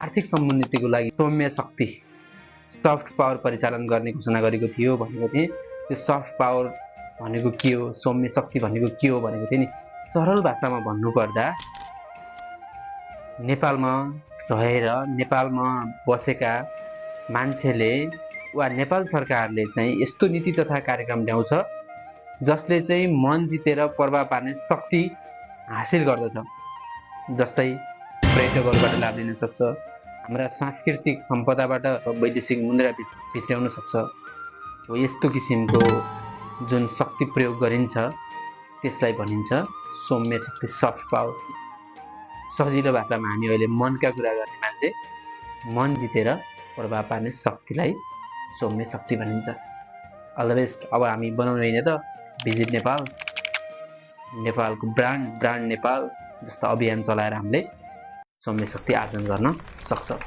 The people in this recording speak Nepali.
आर्थिक समुन्नतिको लागि सौम्य शक्ति सफ्ट पावर परिचालन गर्ने घोषणा गरेको थियो भनेको थिएँ। त्यो सफ्ट पावर भनेको के हो, सौम्य शक्ति भनेको के हो भनेको थिएँ नि। सरल भाषामा भन्नुपर्दा नेपालमा रहेर नेपालमा बसेका मान्छेले वा नेपाल सरकारले चाहिँ यस्तो नीति तथा कार्यक्रम ल्याउँछ जसले चाहिँ मन जितेर प्रभाव पार्ने शक्ति हासिल गर्दछ। जस्तै पर्यटकहरूबाट लाभ लिन सक्छ, हाम्रा सांस्कृतिक सम्पदाबाट वैदेशिक मुद्रा भित्र्याउन सक्छ। हो यस्तो किसिमको जुन शक्ति प्रयोग गरिन्छ त्यसलाई भनिन्छ सौम्य शक्ति, सफ्ट पावर। सजिलो भाषामा हामी अहिले मनका कुरा गर्ने मान्छे, मन जितेर प्रभाव पार्ने शक्तिलाई सौम्य शक्ति भनिन्छ। All the best. अब हामी बनाउने होइन त भिजिट नेपाल, नेपालको ब्रान्ड नेपाल जस्तो अभियान चलाएर हामीले सौम्य शक्ति आर्जन गर्न सक्छौँ।